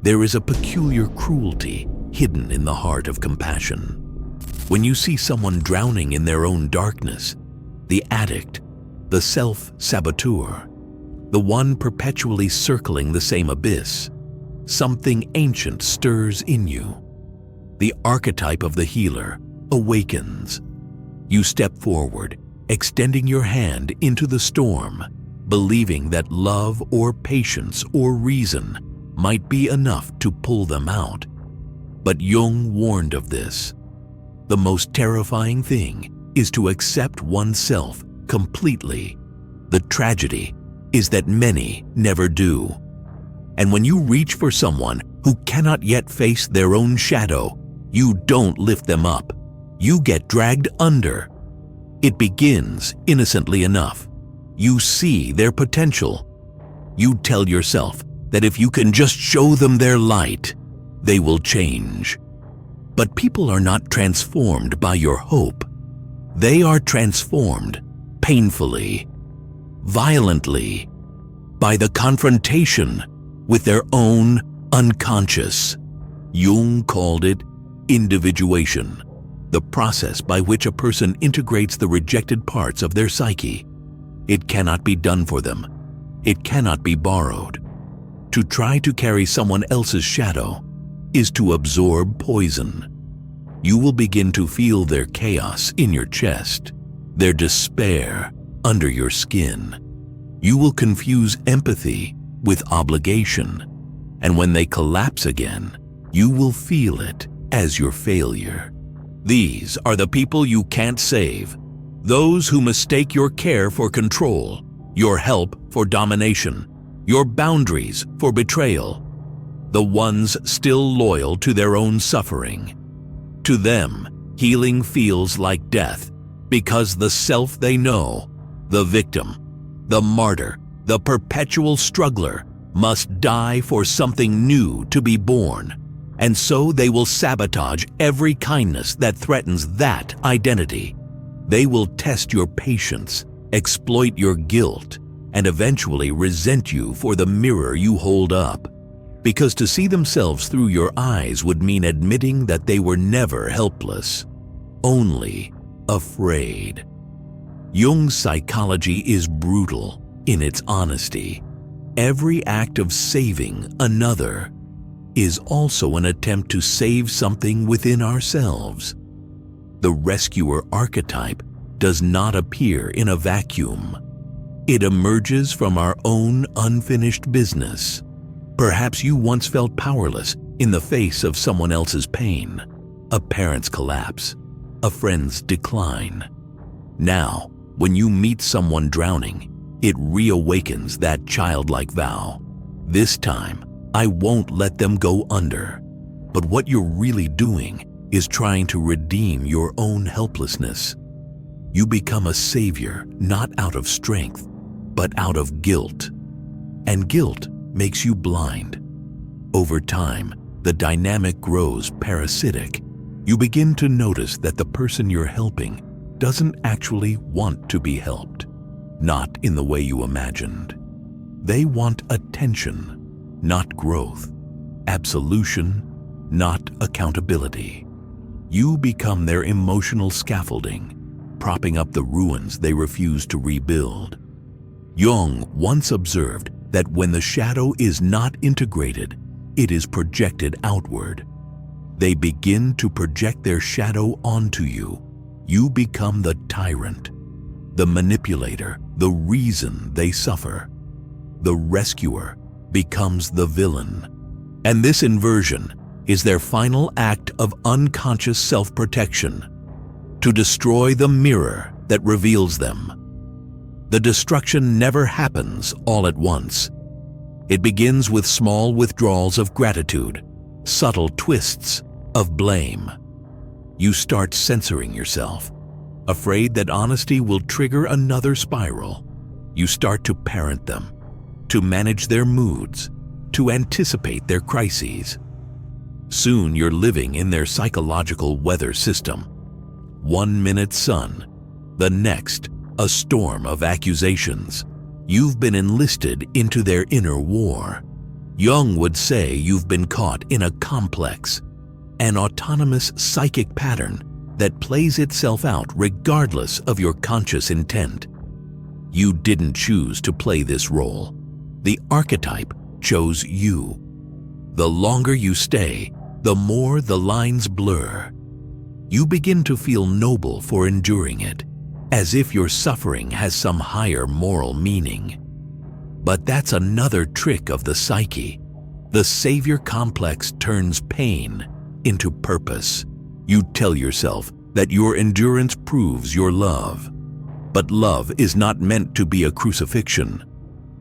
there is a peculiar cruelty hidden in the heart of compassion. When you see someone drowning in their own darkness, the addict, the self-saboteur, the one perpetually circling the same abyss, something ancient stirs in you. The archetype of the healer awakens. You step forward, extending your hand into the storm, believing that love or patience or reason might be enough to pull them out. But Jung warned of this. The most terrifying thing is to accept oneself completely. The tragedy is that many never do. And when you reach for someone who cannot yet face their own shadow, you don't lift them up. You get dragged under. It begins innocently enough. You see their potential. You tell yourself that if you can just show them their light, they will change. But people are not transformed by your hope. They are transformed painfully, violently, by the confrontation with their own unconscious. Jung called it individuation, the process by which a person integrates the rejected parts of their psyche. It cannot be done for them. It cannot be borrowed. To try to carry someone else's shadow is to absorb poison. You will begin to feel their chaos in your chest, their despair under your skin. You will confuse empathy with obligation, and when they collapse again, you will feel it as your failure. These are the people you can't save, those who mistake your care for control, your help for domination, your boundaries for betrayal, the ones still loyal to their own suffering. To them, healing feels like death because the self they know, the victim, the martyr, the perpetual struggler, must die for something new to be born. And so they will sabotage every kindness that threatens that identity. They will test your patience, exploit your guilt, and eventually resent you for the mirror you hold up. Because to see themselves through your eyes would mean admitting that they were never helpless, only afraid. Jung's psychology is brutal in its honesty. Every act of saving another is also an attempt to save something within ourselves. The rescuer archetype does not appear in a vacuum. It emerges from our own unfinished business. Perhaps you once felt powerless in the face of someone else's pain, a parent's collapse, a friend's decline. Now, when you meet someone drowning, it reawakens that childlike vow. This time, I won't let them go under. But what you're really doing is trying to redeem your own helplessness. You become a savior not out of strength, but out of guilt. And guilt makes you blind. Over time, the dynamic grows parasitic. You begin to notice that the person you're helping doesn't actually want to be helped, not in the way you imagined. They want attention, not growth, absolution, not accountability. You become their emotional scaffolding, propping up the ruins they refuse to rebuild. Jung once observed that when the shadow is not integrated, it is projected outward. They begin to project their shadow onto you. You become the tyrant, the manipulator, the reason they suffer. The rescuer becomes the villain. And this inversion is their final act of unconscious self-protection, to destroy the mirror that reveals them. The destruction never happens all at once. It begins with small withdrawals of gratitude, subtle twists of blame. You start censoring yourself, afraid that honesty will trigger another spiral. You start to parent them, to manage their moods, to anticipate their crises. Soon you're living in their psychological weather system. 1 minute sun, the next a storm of accusations. You've been enlisted into their inner war. Jung would say you've been caught in a complex, an autonomous psychic pattern that plays itself out regardless of your conscious intent. You didn't choose to play this role. The archetype chose you. The longer you stay, the more the lines blur. You begin to feel noble for enduring it, as if your suffering has some higher moral meaning. But that's another trick of the psyche. The savior complex turns pain into purpose. You tell yourself that your endurance proves your love. But love is not meant to be a crucifixion.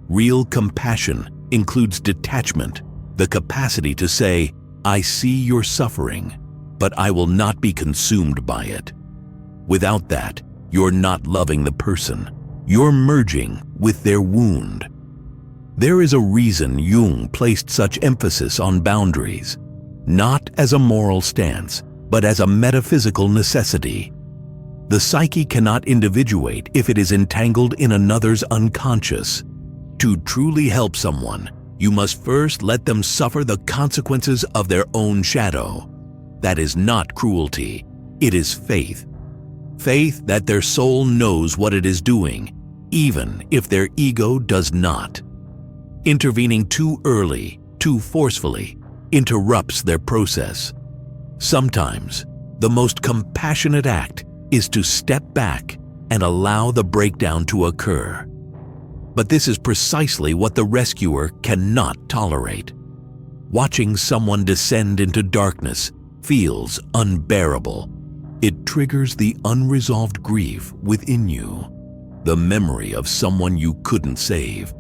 Real compassion includes detachment, the capacity to say, I see your suffering, but I will not be consumed by it. Without that, you're not loving the person. You're merging with their wound. There is a reason Jung placed such emphasis on boundaries, not as a moral stance, but as a metaphysical necessity. The psyche cannot individuate if it is entangled in another's unconscious. To truly help someone, you must first let them suffer the consequences of their own shadow. That is not cruelty, it is faith. Faith that their soul knows what it is doing, even if their ego does not. Intervening too early, too forcefully, interrupts their process. Sometimes, the most compassionate act is to step back and allow the breakdown to occur. But this is precisely what the rescuer cannot tolerate. Watching someone descend into darkness feels unbearable. It triggers the unresolved grief within you, the memory of someone you couldn't save.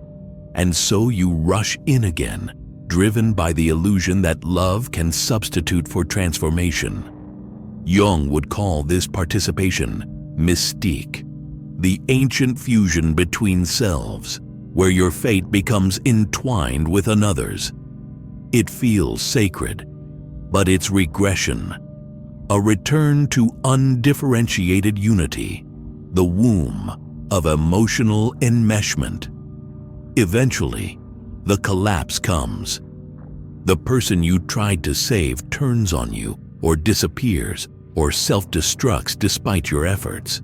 And so you rush in again, driven by the illusion that love can substitute for transformation. Jung would call this participation mystique, the ancient fusion between selves, where your fate becomes entwined with another's. It feels sacred, but it's regression, a return to undifferentiated unity, the womb of emotional enmeshment. Eventually, the collapse comes. The person you tried to save turns on you, or disappears, or self-destructs despite your efforts.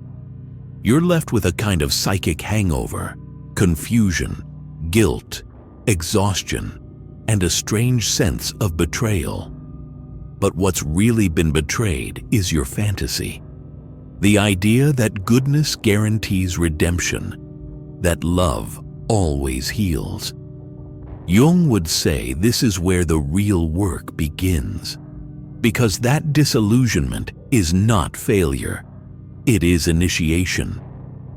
You're left with a kind of psychic hangover, confusion, guilt, exhaustion, and a strange sense of betrayal. But what's really been betrayed is your fantasy. The idea that goodness guarantees redemption, that love always heals. Jung would say this is where the real work begins, because that disillusionment is not failure, it is initiation.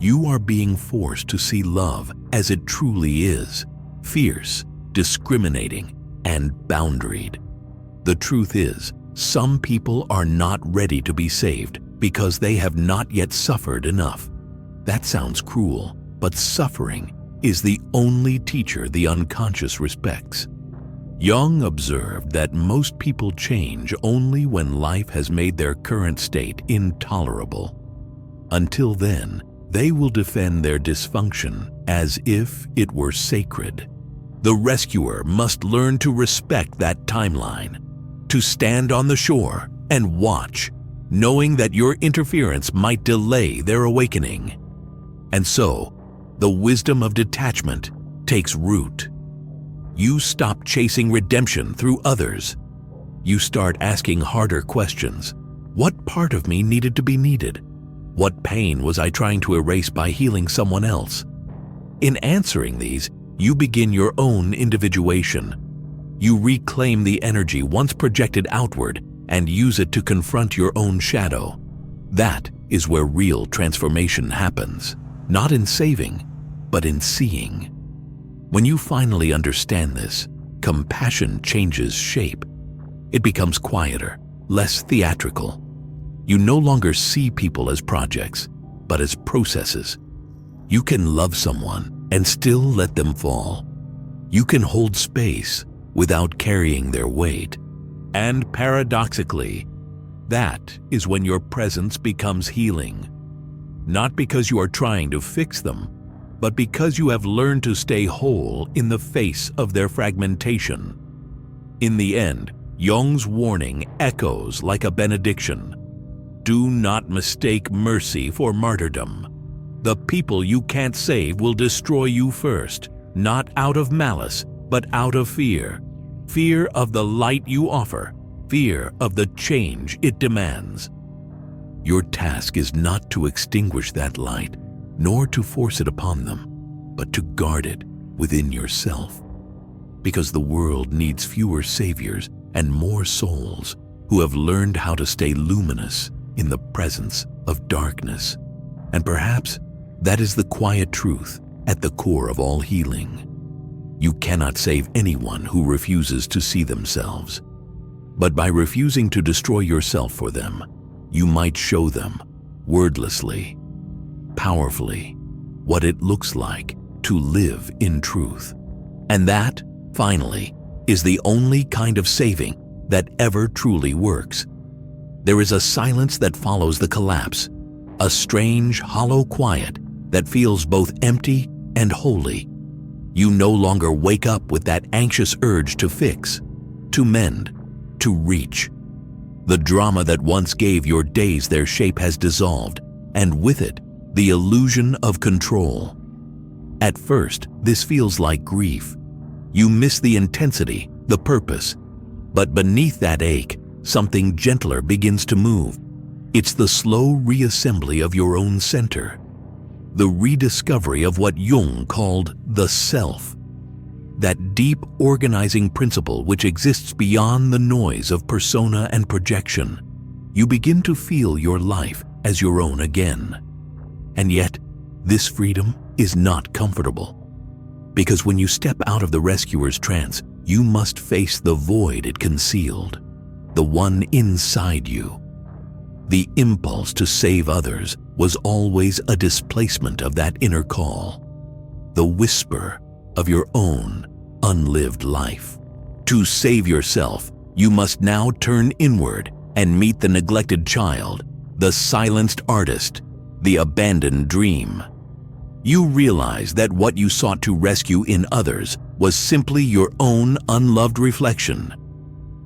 You are being forced to see love as it truly is, fierce, discriminating, and boundaried. The truth is, some people are not ready to be saved because they have not yet suffered enough. That sounds cruel, but suffering is the only teacher the unconscious respects. Jung observed that most people change only when life has made their current state intolerable. Until then, they will defend their dysfunction as if it were sacred. The rescuer must learn to respect that timeline, to stand on the shore and watch, knowing that your interference might delay their awakening. And so, the wisdom of detachment takes root. You stop chasing redemption through others. You start asking harder questions. What part of me needed to be needed? What pain was I trying to erase by healing someone else? In answering these, you begin your own individuation. You reclaim the energy once projected outward and use it to confront your own shadow. That is where real transformation happens, not in saving, but in seeing. When you finally understand this, compassion changes shape. It becomes quieter, less theatrical. You no longer see people as projects, but as processes. You can love someone and still let them fall. You can hold space without carrying their weight. And paradoxically, that is when your presence becomes healing. Not because you are trying to fix them, but because you have learned to stay whole in the face of their fragmentation. In the end, Jung's warning echoes like a benediction. Do not mistake mercy for martyrdom. The people you can't save will destroy you first, not out of malice, but out of fear. Fear of the light you offer, fear of the change it demands. Your task is not to extinguish that light, nor to force it upon them, but to guard it within yourself. Because the world needs fewer saviors and more souls who have learned how to stay luminous in the presence of darkness. And perhaps that is the quiet truth at the core of all healing. You cannot save anyone who refuses to see themselves. But by refusing to destroy yourself for them, you might show them, wordlessly, powerfully, what it looks like to live in truth. And that, finally, is the only kind of saving that ever truly works. There is a silence that follows the collapse, a strange, hollow quiet that feels both empty and holy. You no longer wake up with that anxious urge to fix, to mend, to reach. The drama that once gave your days their shape has dissolved, and with it, the illusion of control. At first, this feels like grief. You miss the intensity, the purpose. But beneath that ache, something gentler begins to move. It's the slow reassembly of your own center. The rediscovery of what Jung called the self. That deep organizing principle which exists beyond the noise of persona and projection. You begin to feel your life as your own again. And yet, this freedom is not comfortable. Because when you step out of the rescuer's trance, you must face the void it concealed, the one inside you. The impulse to save others was always a displacement of that inner call, the whisper of your own unlived life. To save yourself, you must now turn inward and meet the neglected child, the silenced artist, the abandoned dream. You realize that what you sought to rescue in others was simply your own unloved reflection.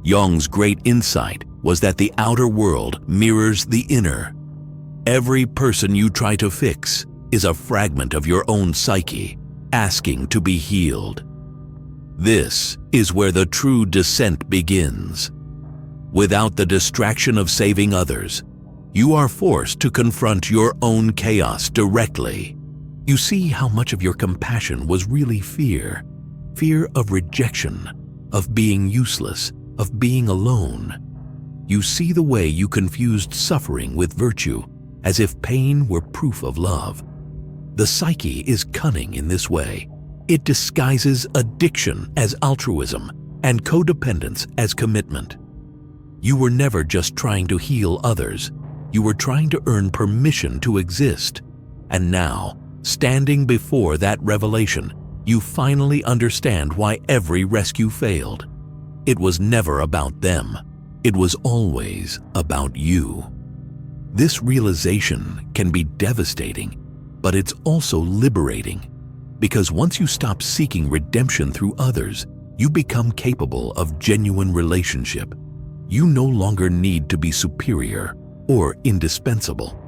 Jung's great insight was that the outer world mirrors the inner. Every person you try to fix is a fragment of your own psyche, asking to be healed. This is where the true descent begins. Without the distraction of saving others, you are forced to confront your own chaos directly. You see how much of your compassion was really fear. Fear of rejection, of being useless, of being alone. You see the way you confused suffering with virtue, as if pain were proof of love. The psyche is cunning in this way. It disguises addiction as altruism and codependence as commitment. You were never just trying to heal others. You were trying to earn permission to exist. And now, standing before that revelation, you finally understand why every rescue failed. It was never about them. It was always about you. This realization can be devastating, but it's also liberating. Because once you stop seeking redemption through others, you become capable of genuine relationship. You no longer need to be superior or indispensable.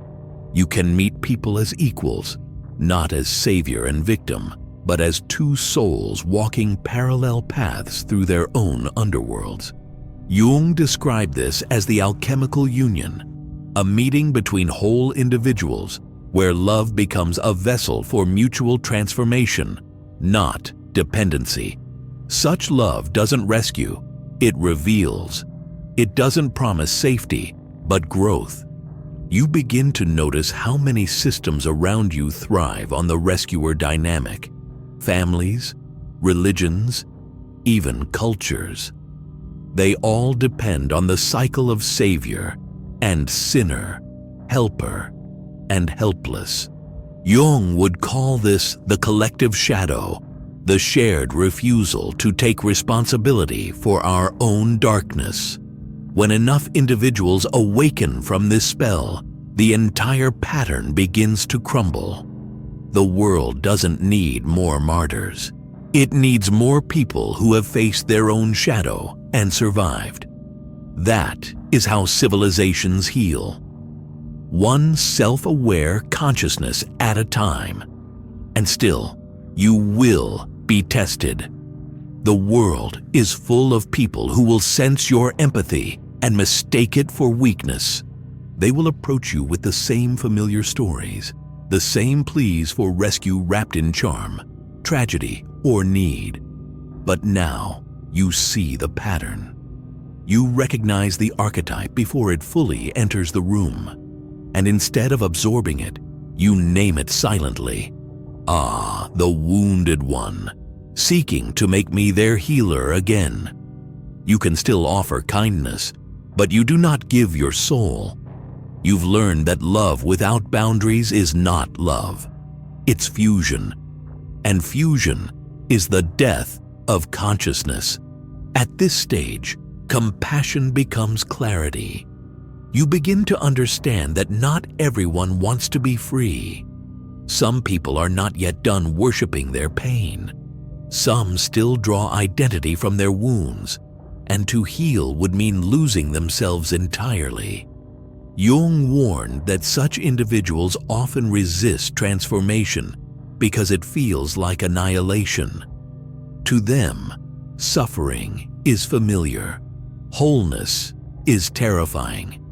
You can meet people as equals, not as savior and victim, but as two souls walking parallel paths through their own underworlds. Jung described this as the alchemical union, a meeting between whole individuals where love becomes a vessel for mutual transformation, not dependency. Such love doesn't rescue, it reveals. It doesn't promise safety, but growth. You begin to notice how many systems around you thrive on the rescuer dynamic. Families, religions, even cultures. They all depend on the cycle of savior and sinner, helper and helpless. Jung would call this the collective shadow, the shared refusal to take responsibility for our own darkness. When enough individuals awaken from this spell, the entire pattern begins to crumble. The world doesn't need more martyrs. It needs more people who have faced their own shadow and survived. That is how civilizations heal. One self-aware consciousness at a time. And still, you will be tested. The world is full of people who will sense your empathy and mistake it for weakness. They will approach you with the same familiar stories, the same pleas for rescue wrapped in charm, tragedy, or need. But now you see the pattern. You recognize the archetype before it fully enters the room, and instead of absorbing it, you name it silently. Ah, the wounded one, seeking to make me their healer again. You can still offer kindness, but you do not give your soul. You've learned that love without boundaries is not love. It's fusion, and fusion is the death of consciousness. At this stage, compassion becomes clarity. You begin to understand that not everyone wants to be free. Some people are not yet done worshiping their pain. Some still draw identity from their wounds, and to heal would mean losing themselves entirely. Jung warned that such individuals often resist transformation because it feels like annihilation. To them, suffering is familiar. Wholeness is terrifying.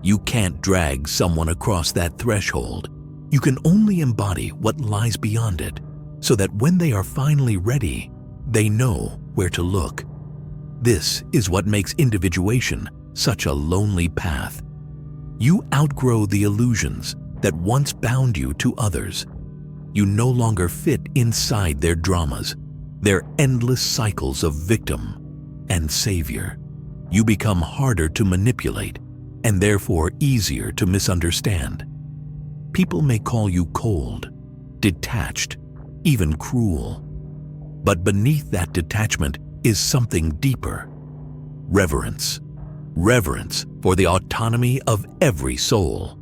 You can't drag someone across that threshold. You can only embody what lies beyond it, so that when they are finally ready, they know where to look. This is what makes individuation such a lonely path. You outgrow the illusions that once bound you to others. You no longer fit inside their dramas, their endless cycles of victim and savior. You become harder to manipulate and therefore easier to misunderstand. People may call you cold, detached, even cruel. But beneath that detachment is something deeper. Reverence. Reverence for the autonomy of every soul.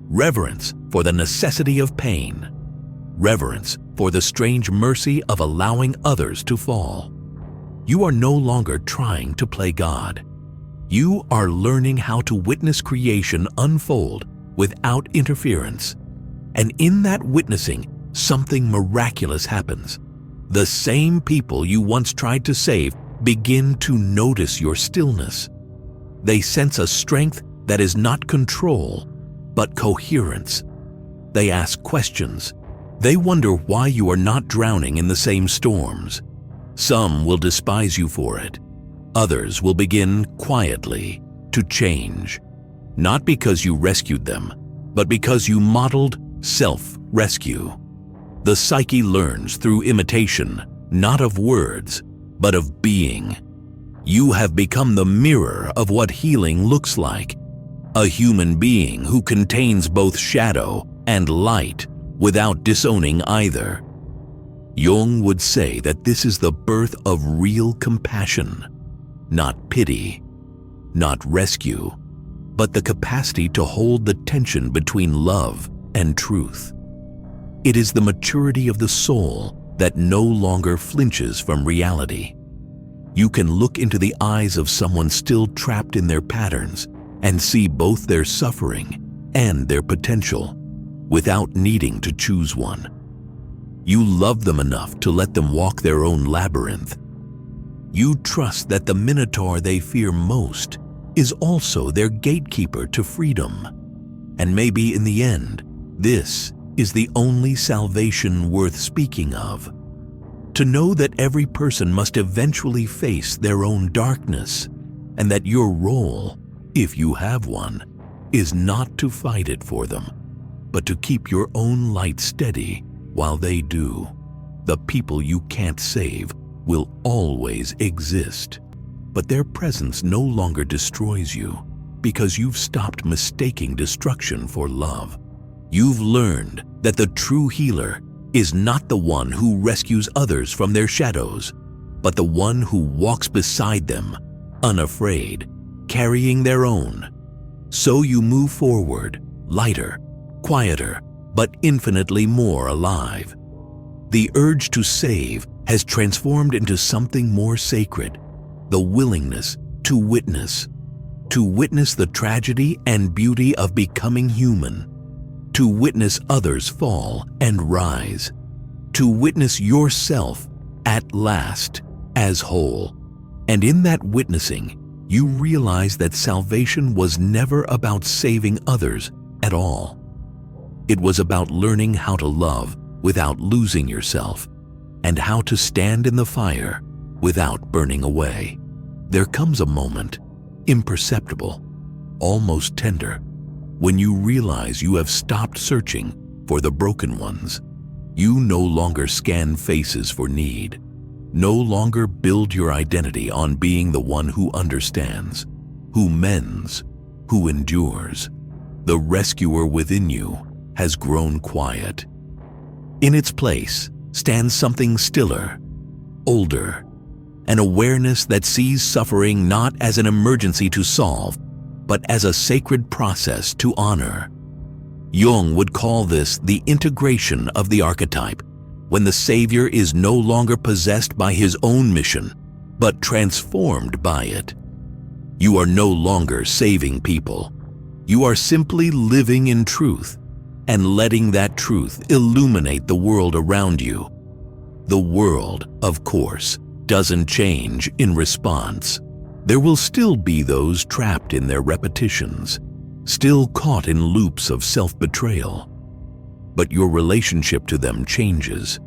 Reverence for the necessity of pain. Reverence for the strange mercy of allowing others to fall. You are no longer trying to play God. You are learning how to witness creation unfold without interference. And in that witnessing, something miraculous happens. The same people you once tried to save begin to notice your stillness. They sense a strength that is not control, but coherence. They ask questions. They wonder why you are not drowning in the same storms. Some will despise you for it. Others will begin quietly to change. Not because you rescued them, but because you modeled self-rescue. The psyche learns through imitation, not of words, but of being. You have become the mirror of what healing looks like. A human being who contains both shadow and light without disowning either. Jung would say that this is the birth of real compassion, not pity, not rescue, but the capacity to hold the tension between love and truth. It is the maturity of the soul that no longer flinches from reality. You can look into the eyes of someone still trapped in their patterns and see both their suffering and their potential without needing to choose one. You love them enough to let them walk their own labyrinth. You trust that the minotaur they fear most is also their gatekeeper to freedom. And maybe in the end, this is the only salvation worth speaking of. To know that every person must eventually face their own darkness, and that your role, if you have one, is not to fight it for them, but to keep your own light steady while they do. The people you can't save will always exist, but their presence no longer destroys you because you've stopped mistaking destruction for love. You've learned that the true healer is not the one who rescues others from their shadows, but the one who walks beside them, unafraid, carrying their own. So you move forward, lighter, quieter, but infinitely more alive. The urge to save has transformed into something more sacred, the willingness to witness the tragedy and beauty of becoming human, to witness others fall and rise, to witness yourself at last as whole. And in that witnessing, you realize that salvation was never about saving others at all. It was about learning how to love without losing yourself, and how to stand in the fire without burning away. There comes a moment, imperceptible, almost tender, when you realize you have stopped searching for the broken ones. You no longer scan faces for need, no longer build your identity on being the one who understands, who mends, who endures. The rescuer within you has grown quiet. In its place stands something stiller, older, an awareness that sees suffering not as an emergency to solve, but as a sacred process to honor. Jung would call this the integration of the archetype, when the savior is no longer possessed by his own mission, but transformed by it. You are no longer saving people. You are simply living in truth and letting that truth illuminate the world around you. The world, of course, doesn't change in response. There will still be those trapped in their repetitions, still caught in loops of self-betrayal. But your relationship to them changes.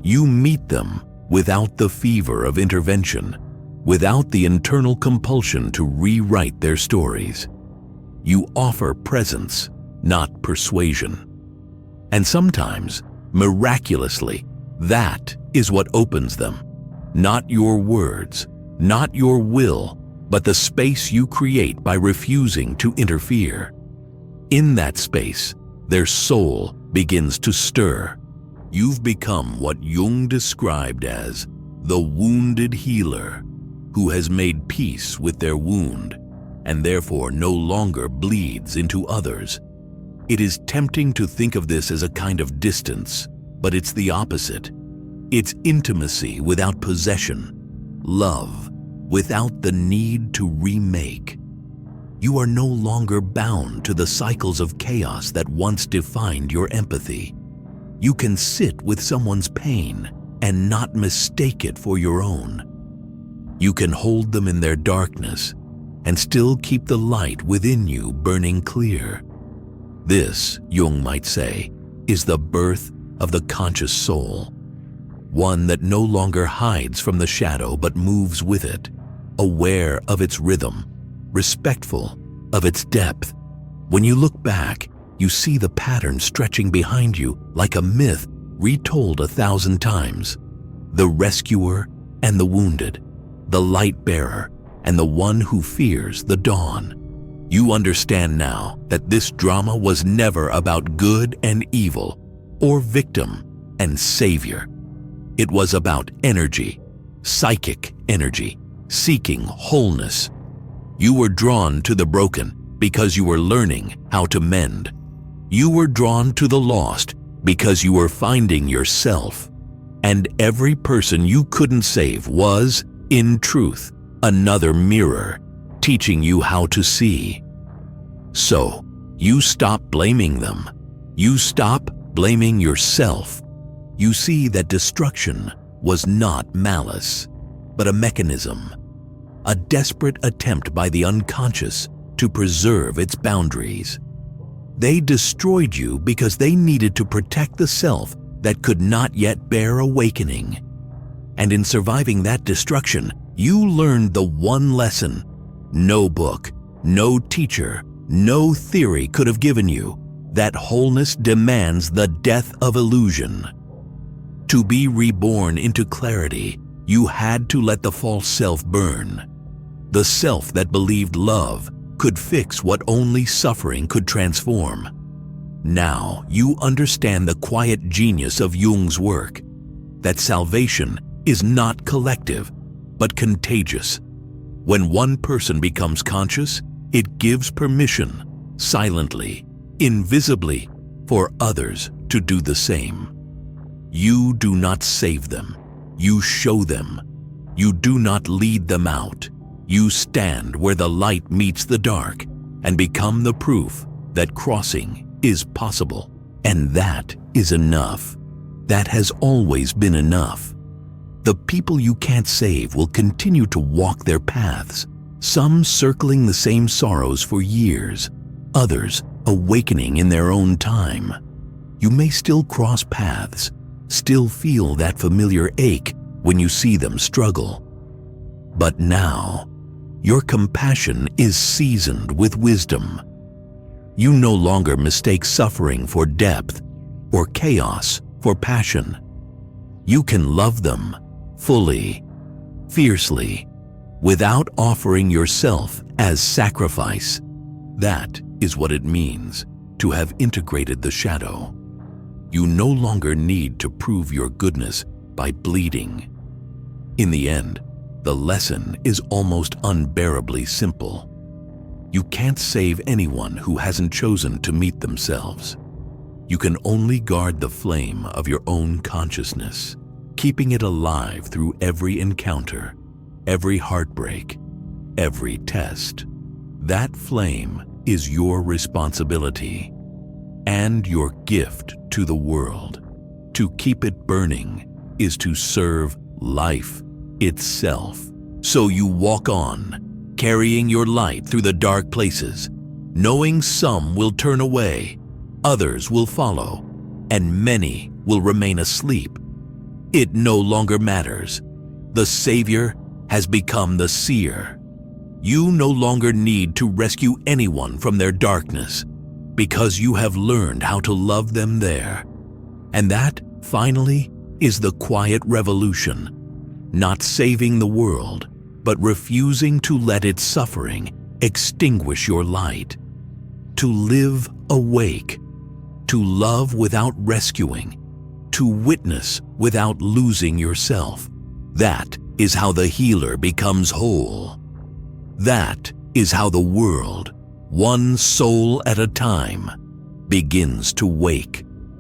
You meet them without the fever of intervention, without the internal compulsion to rewrite their stories. You offer presence, not persuasion. And sometimes, miraculously, that is what opens them. Not your words, not your will, but the space you create by refusing to interfere. In that space, their soul begins to stir. You've become what Jung described as the wounded healer, who has made peace with their wound and therefore no longer bleeds into others. It is tempting to think of this as a kind of distance, but it's the opposite. It's intimacy without possession, love without the need to remake. You are no longer bound to the cycles of chaos that once defined your empathy. You can sit with someone's pain and not mistake it for your own. You can hold them in their darkness and still keep the light within you burning clear. This, Jung might say, is the birth of the conscious soul, one that no longer hides from the shadow but moves with it, aware of its rhythm, respectful of its depth. When you look back, you see the pattern stretching behind you like a myth retold 1,000 times. The rescuer and the wounded, the light bearer and the one who fears the dawn. You understand now that this drama was never about good and evil, or victim and savior. It was about energy, psychic energy, seeking wholeness. You were drawn to the broken because you were learning how to mend. You were drawn to the lost because you were finding yourself. And every person you couldn't save was, in truth, another mirror teaching you how to see. So, you stop blaming them. You stop blaming yourself. You see that destruction was not malice, but a mechanism, a desperate attempt by the unconscious to preserve its boundaries. They destroyed you because they needed to protect the self that could not yet bear awakening. And in surviving that destruction, you learned the one lesson no book, no teacher, no theory could have given you, that wholeness demands the death of illusion. To be reborn into clarity, you had to let the false self burn. The self that believed love could fix what only suffering could transform. Now you understand the quiet genius of Jung's work, that salvation is not collective, but contagious. When one person becomes conscious, it gives permission, silently, invisibly, for others to do the same. You do not save them. You show them. You do not lead them out. You stand where the light meets the dark and become the proof that crossing is possible. And that is enough. That has always been enough. The people you can't save will continue to walk their paths, some circling the same sorrows for years, others awakening in their own time. You may still cross paths, still feel that familiar ache when you see them struggle. But now, your compassion is seasoned with wisdom. You no longer mistake suffering for depth or chaos for passion. You can love them fully, fiercely, without offering yourself as sacrifice. That is what it means to have integrated the shadow. You no longer need to prove your goodness by bleeding. In the end, the lesson is almost unbearably simple. You can't save anyone who hasn't chosen to meet themselves. You can only guard the flame of your own consciousness, keeping it alive through every encounter, every heartbreak, every test. That flame is your responsibility and your gift to the world. To keep it burning is to serve life itself. So you walk on, carrying your light through the dark places, knowing some will turn away, others will follow, and many will remain asleep. It no longer matters. The Savior has become the seer. You no longer need to rescue anyone from their darkness, because you have learned how to love them there. And that, finally, is the quiet revolution. Not saving the world, but refusing to let its suffering extinguish your light. To live awake, to love without rescuing, to witness without losing yourself. That is how the healer becomes whole. That is how the world, one soul at a time, begins to wake.